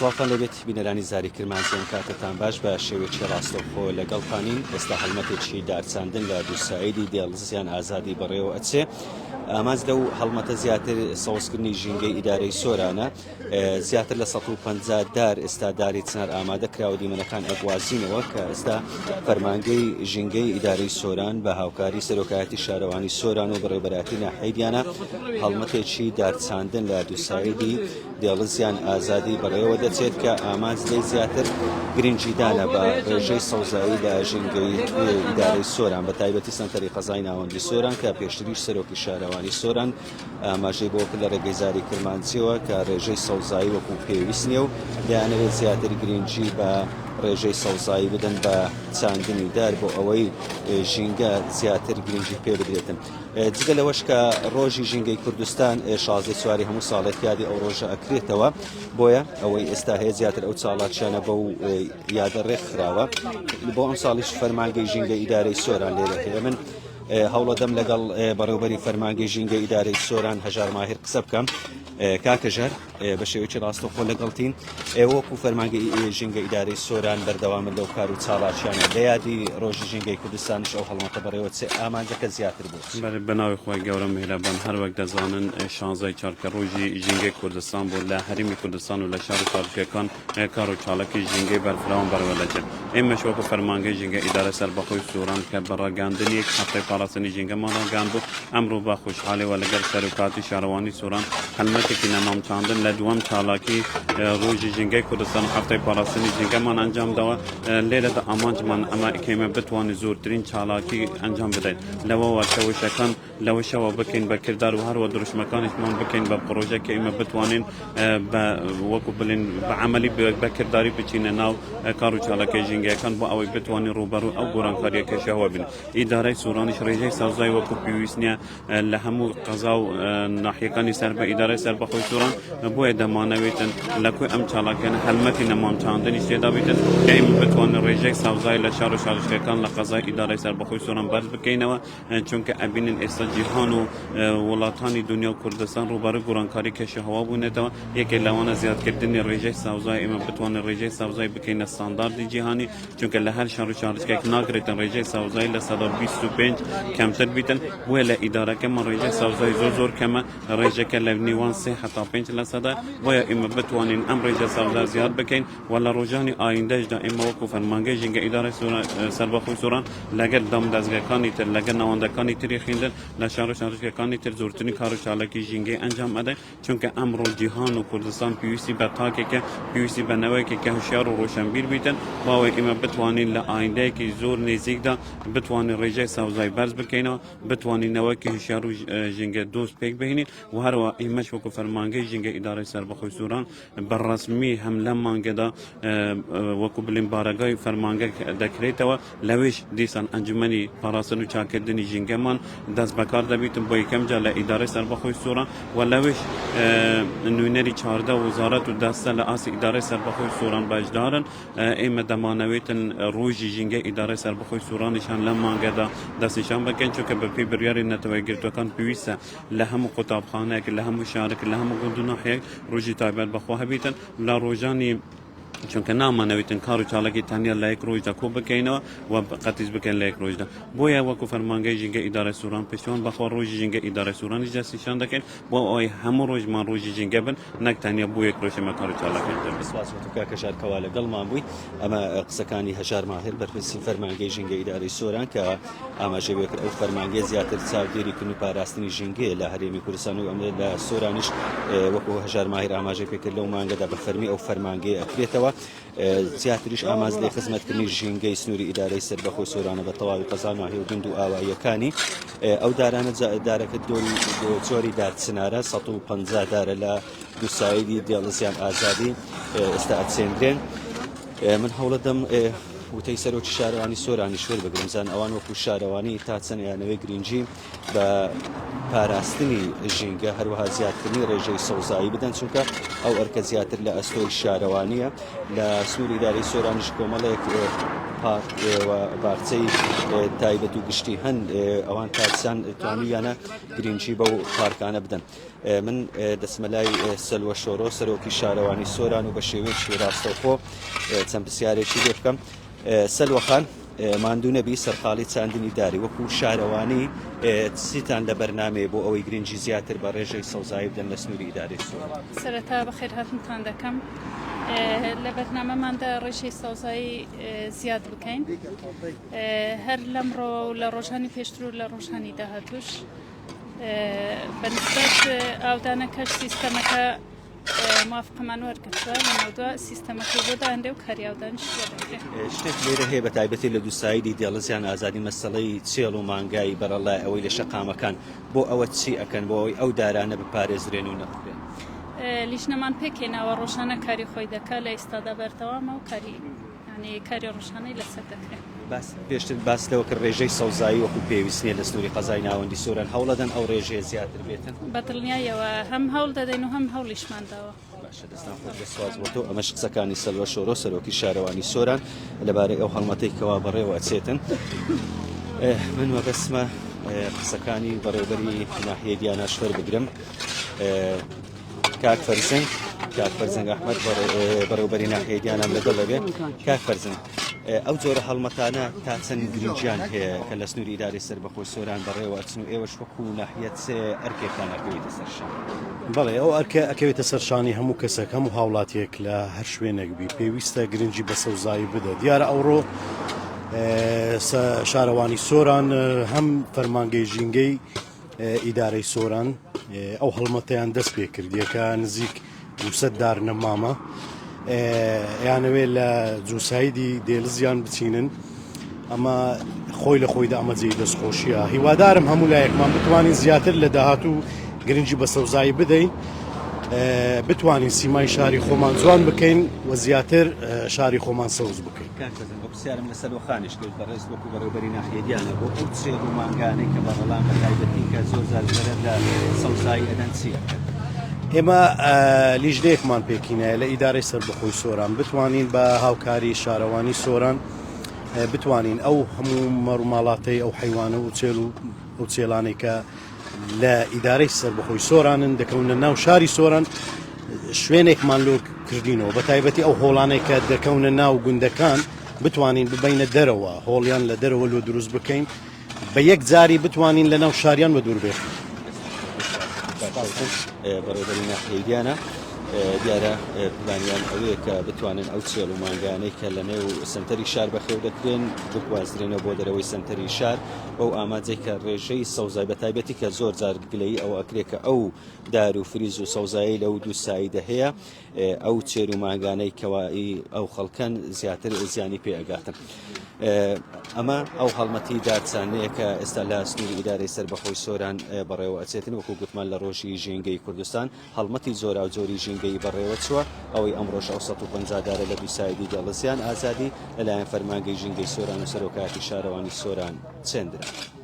سڵاتان لەبێت بینەرانی زاری کرمانزیان کاتتان باش بە شێوەیەکی ڕاستەوخۆ لەگەڵتانین. ئێستا هەڵمەتێکی دارچاندن لە دووسایدی دێڵزیان ئازادی بەڕێوە ئەچێ. ئامانج لەو هەڵمەتە زیاتر سەوزکردنی ژینگەی ئیدارەی سۆرانە. زیاتر لە 150 دار ئێستا داری چنار ئامادە کراوە دیمەنەکان ئەگوازینەوە کە ئێستا فەرمانگەی ژینگەی ئیدارەی سۆران بە هاوکاری سەرۆکایەتی شارەوانی سۆران و بەڕێوەبەراتی ناحەیدیانە هەڵمەتێکی دارچاندن لە دووسایدی دێڵزیان ئازادی بەڕێوە دەچێت کە ئامانج لەی زیاتر گرنگیدانە بە ڕێژەی سەوزایی لە ژینگەی ئیدارەی سۆران بە تایبەتی سەنتەری قەزای ناوەندی سۆران کە پێشتریش سەرۆکی شارەوانی سۆران ئاماژەی بۆ لە ڕێگەی زاری کرمانجیەوە کە ڕێژەی سەوزایی وەکو پێویست نییە و دەیانەوێت زیاتر گرنگی بە ڕێژەی سەوزایی بدەن بە چاندنی دار بۆ ئەوەی ژینگە زیاتر گرنگی پێ بدرێتن. جگە لەوەش کە ڕۆژی ژینگەی کوردستان 16 سواری هەموو ساڵێک یادی ئەو ڕۆژە ئەکرێتەوە، بۆیە ئەوەی ئێستا هەیە زیاتر ئەو چاڵاکیانە بەو یادە ڕێکخراوە. بۆ ئەم ساڵیش فەرمانگەی ژینگەی ئیدارەی سۆران لێرە هەیە. من هەوڵە دەم لەگەڵ بەڕێوەبەری فەرمانگەی ژینگەی ئیدارەی سۆران هەژار ماهیر قسە بکەم. کاکەژار بە شێوەیەکی ڕاستەوخۆ لەگەڵتین. ئێوە وەکو فەرمانگەی ژینگەی ئیدارەی سۆران بەردەوامن لەو کار و چاڵاکیانە لە یادی ڕۆژی ژینگەی کوردستانیش ئەو هەڵمەتە بەڕێوە چێ ئامانجەکە زیاتر بوو. بەناوی خۆی گەورە میهرەبان هەر وەک دەزانن 16 چارکە ڕۆژی ژینگەی کوردستان بوو لە هەرمی کوردستان و لە شار و چارکەکان کار و چاڵەکی ژینگەی بەرفراوان بەڕێوە دەچێت. ئێمەش وەکو فەرمانگەی ژینگەی ئیدارە سەربەخۆی سۆران کە بەڕاگەاندنی هەفتەی پاڵاسنی ژینگەمان ڕاگەاند بوو، ئەمڕۆ بە خۆشحاڵیەوە لەگەڵ سەرۆکاتی شارەوانی سۆران هەلمەتێکی نەمامچاندن لە دووەم چالاکی ڕۆژی ژینگەی کوردستان هەفتەی پاڵاسنی ژینگەمان ئەنجام داوە. لێرەدا ئامانجمان ئەمە ئێمە بتوانین زۆرترین چالاکی ئەنجام بدەین. لەوەوە کەوشەکان لەوەشەوە بکەین بە کردار و هەروە دروشمەکانیشمان بکەین بە پرۆژە کە ئێمە بتوانین وەکو بڵین بە عەمەلی بە کردداری بچینە ناو کار و چالاکی ژینگەکان بۆ ئەوەی بتوانین ڕوبەڕوو ئەو گۆرانکاریە کێشەوە بین. ئیدارەی سۆرانیش ڕێژەی سەوزای وەکو پێویست نییە لە هەموو قەزا و ناحیەکانی سەر بە ئیدارەی سەربەخۆی سۆران، بۆیە دەمانەوێتن لەکوێ ئەم چالاکیانە هەلمەتی نەمامچاندنی تێدا بیتن کە ئێمە بتوانین ڕێژەی سەوزای لە شار و شارشتەکان لە قەزای ئیدارەی سەربەخۆی سۆران بەرز بکەینەوە، چونکە ئەبینن ئێستا جیهان و وڵاتانی دنیا و کوردستان ڕوبەڕووی گۆرانکاری کێشەهەوا بوونێتەوە. یەکێک لەوانە زیادکردنی ڕێژەی سەوزای ئێمە بتوانین ڕێژەی سەوزای بکەینە ستانداردی جیهانی، چونکە لە هەر شار و شارچکێک ناگرێتن ڕێژەی سەوزای لە 125 کەمتر بیتن. بۆیە لە ئیدارەکەمان ڕێژەی سەوزای زۆر کەمە، ڕێژەکە لە نێوان 3 هەتا 5%. بۆیە ئێمە بتوانین ئەم ڕێژە سەوزا زیاد بکەین و لە ڕۆژانی ئایندەشدا ئێمە وەکو فەرمانگەی ژینگەی ئیدارەی سەربەخۆی سۆران لەگەڵ دامدەستگاکانی تر لەگەڵ ناوەندەکانی تری خوێندن لە شار و شارچکەکانی تر زۆرترین کار و چالاکی ژینگەی ئەنجام ئەدەین، چونکە ئەمڕۆ جیهان و کوردستان پێویستی بە تاکێکە، پێویستی بە نەوەیەکێکە هوشیار و ڕۆشنبیر بیتن، باوەی ئێمە بتوانین لە ئایندەیەکی زۆر نزیکدا بتوانین ڕێژەی سەوزای بەرز بکەینەوە، بتوانین نەوەیەکی هوشیار و ژینگە دۆست پێک بهێنین. و هەروە ئێمەش وەکو فەرمانگەی ژینگەی ئیدارەی سەربەخۆی سۆران بەڕەسمی هەم لەم مانگەدا وەکو بڵین بارەگای فەرمانگە دەکرێتەوە. لەوێش دیسان ئەنجومەنی پاراستن و چاکردنی ژینگەمان دەست بەکار دەبیتن بۆ یەکەم جار لە ئیدارەی سەربەخۆی سۆران، و لەوێش نوێنەری 14 وزارەت و دەستە لە ئاسی ئیدارەی سەربەخۆی سۆران بەشدارن. ئێمە دەمانەوێتن ڕۆژی ژینگەی ئیدارەی سەربەخۆی سۆرانیشان لەم مانگەدا دەستیشان بکەین، چونکە بەپێی بڕیاری نەتەوەی گرتوەکان پێویستە لە هەموو قوتابخانەیەک، لە هەموو شارێک، لە هەموو گوند و ناحیەیەک ڕۆژی تایبەت بەخوا هەبیتن لە ڕۆژانی، چونکە نامانەوێتن کار و چالاکی تەنیا لە یەک ڕۆژدا کۆ بکەینەوە و قەتیز بکەین لە یەک ڕۆژدا. بۆیە وەکو فەرمانگەی ژینگەی ئیدارەی سۆران پێشتیوان بەخوا ڕۆژی ژینگەی ئیدارەی سۆرانیش دەستیشان دەکەین بۆ ئەوەی هەموو ڕۆژمان ڕۆژی ژینگە بن، نەک تەنیا بۆ یەک ڕۆژ ئێمە کار و چالاکی دەبێت. سپاس بۆ کاکەژار کەوا لەگەڵمان بووی. ئەمە قسەکانی هەژار ماهیر بەرپرسی فەرمانگەی ژینگەی ئیدارەی سۆران کە ئاماژەی بێ کرد ئەو فەرمانگەی زیاتر چاودێریکردن و پاراستنی ژینگەیە لە هەرێمی کوردستان و ئەمە لە سۆرانیش وەکو هەژار ماهیر ئاماژەی پێکرد لەو مانگەدا بە فەرمی ئەو فەرمانگەی ئەکرێتەوە. زیاتریش ئاماز لێ خزمەتکردنی ژینگەی سنووری ئیدارەی سەربەخۆی سۆرانە بە تەواوی قەزا ناحیە و گوند و ئاواییەکانی. ئەو دارانە دارەکە جۆری دارچنارە 150 دارە لە دووسایدی دێڵزیان ئازادی ئێستا ئەچێندرێن. من هەوڵە دەم وتەی سەرۆکی شارەوانی سۆرانی شوێر بگرم، زان ئەوان وەکو شارەوانی تا چەند یانەوەی گرنگی بە پاراستنی ژینگە هەروەها زیادکردنی ڕێژەی سەوزایی بدەن، چونکە ئەو ئەرکە زیاتر لە ئەستۆی شارەوانیە. لە سنووری ئیدارەی سۆرانیش کۆمەڵێک پارک و باخچەی تایبەت و گشتی هەن ئەوان کارسیان توانیانە گرنگجی بەو پارکانە بدەن. من دەچمە لای سەلوە شۆڕۆ سەرۆکی شارەوانی سۆران و بە شێوەیەکی ڕاستەوخۆ چەند پرسیارێکی لێ بکەم. سەلوە خان، ماندوو نەبی سەرقاڵی چاندنی داری وەکو شارەوانی چیتان لە بەرنامەیە بۆ ئەوەی گرنگی زیاتر بە ڕێژەی سەوزایی بدەن لە سنووری ئیدارەی سۆران؟ سەرەتا بەخێر هاتنتان دەکەم. لە بەرنامەماندا ڕێژەی سەوزایی زیاد بکەین، هەر لەمڕۆ و لە ڕۆژانی پێشتر و لە ڕۆژانی داهاتوش بەنسبەت ئاودانەکەش سیستەمەکە موافقەمان وەرگرتووە لە ناودووە سیستەمەکەی بۆ داهێنرێ و کاری ئاودانیش وەرگرێ. شتێک لێرە هەیە بە تایبەتی لە دووسایدی دیاڵزیان ئازادی مەسەڵەی چێڵ و مانگای بەرەڵای ئەوەی لە شەقامەکان بۆ ئەوە چی ئەکەن بۆ ئەوەی ئەو دارانە بپارێزرێن و نەخرێن؟ لیژنەمان پێکێناوە ڕۆژانە کاری خۆی دەکا لە ئێستادا بەردەوامە و کاری ڕۆژانەی لەسەر دەکرێت. پێشتر باس لەوە کە ڕێژەی سەوزایی وەکو پێویستنیە لە سنووری قەزای ناوەندی سۆران هەوڵەدەن ئەو ڕێژەیە زیاتر بێتن؟ بەدڵنیایەوە هەم هەوڵ دەدەین و هەم هەوڵیشمان داوە. باشە، دەستان خۆش بەسواز بۆ تۆ. ئەمەش قسەکانی سەلوە شۆڕۆ سەرۆکی شارەوانی سۆران لەبارەی ئەو هەڵمەتەی کەوا بەڕێوە ئەچێتن. من وەبەسمە قسەکانی بەڕێوەبەری ناحیەی دیاناش وەربگرم. کاک فەرزنگ ئەحمەد بەڕێوەبەری ناحیەی دیانام لەگەڵ دەبێ. کاک فەرزنگ، ئەو جۆرە هەڵمەتانە تا چەند گرنگیان هەیە کە لە سنووری ئیدارەی سەربەخۆی سۆران بەڕێوە ئەچن و ئێوەش وەکو ناحیەت ئەرکێکان ئەکەوێتە سەرشان؟ بەڵێ، ئەو ئەرکە ئەکەوێتە سەرشانی هەموو کەسێک هەموو هاوڵاتیەک لە هەر شوێنێک بی پێویستە گرنگی بە سەوزایی بدە. دیارە ئەوڕۆ شارەوانی سۆران هەم فەرمانگەی ژینگەی ئیدارەی سۆران ئەو هەڵمەتەیان دەست پێ کردیەکە نزیک 200 دار نەمامە یانەوێ لە جووسایدی دێلزیان بچینن. ئەمە خۆی لە خۆیدا ئەمە جێی دەستخۆشیە. هیوادارم هەموو لایەکمان بتوانین زیاتر لە داهاتوو گرنگی بە سەوزایی بدەین، بتوانین سیمای شاری خۆمان جوان بکەین و زیاتر شاری خۆمان سەوز بکەین. پرسیارم لە سەلوەخانیش کرد بەڕێز وەکو بەڕێوەبەری ناحیە دیانە بۆ ئەو چێڵ و مانگانەی کە بەڕەڵام بە تایبەتی کە زۆر زارگەرە لە سەوزایی ئەدەن چیە؟ ئێمە لیژنەیەکمان پێکینایە لە ئیدارەی سەربەخۆی سۆران بتوانین بە هاوکاری شارەوانی سۆران بتوانین ئەو هەموو مەڕووماڵاتەی ئەو حیوانە و چێڵ و ئەو چێڵانەی کە لە ئیدارەی سەربەخۆی سۆرانن دەکەونە ناو شاری سۆران شوێنێکمان لۆ کردینەوە، بە تایبەتی ئەو هۆڵانەی کە دەکەونە ناو گوندەکان بتوانین ببینە دەرەوە، هۆڵیان لە دەرەوە لۆ دروست بکەین، بە یەک جاری بتوانین لە ناو شاریان بە دوور بێت. بەڕێوەبەری ناحیەی دیانە دیارە پلانیان ئەوەیە کە بتوانن ئەو چێڵ و مانگانەی کە لە نێو سنتەری شار بەخێو دەکرێن بگوازرێنەوە بۆ دەرەوەی سنتەری شار بەو ئاماجەی کە ڕێژەی سەوزای بە تایبەتی کە زۆر جار گلەیی ئەو ئەکرێت کە ئەو دار و فریز و سەوزایی لەو دوو سایدە هەیە ئەو چێر و مانگانەی کەوایی ئەو خەڵکەن زیاتر زیانی پێ ئەگاتن. ئەمە ئەو هەڵمەتی دارچانەیە کە ئێستا لە سنووری ئیدارەی سەربەخۆی سۆران بەڕێوە ئەچێتن. وەکو گوتمان لە ڕۆژی ژینگەی کوردستان هەڵمەتی زۆرا و جۆری ژینگەی بەڕێوە چووە، ئەوەی ئەمڕۆژ 150 دارە لە دووسایدی دەڵزیان ئازادی لەلایەن فەرمانگەی ژینگەی سۆران و سەرۆکایەتی شارەوانی سۆران چێندرا.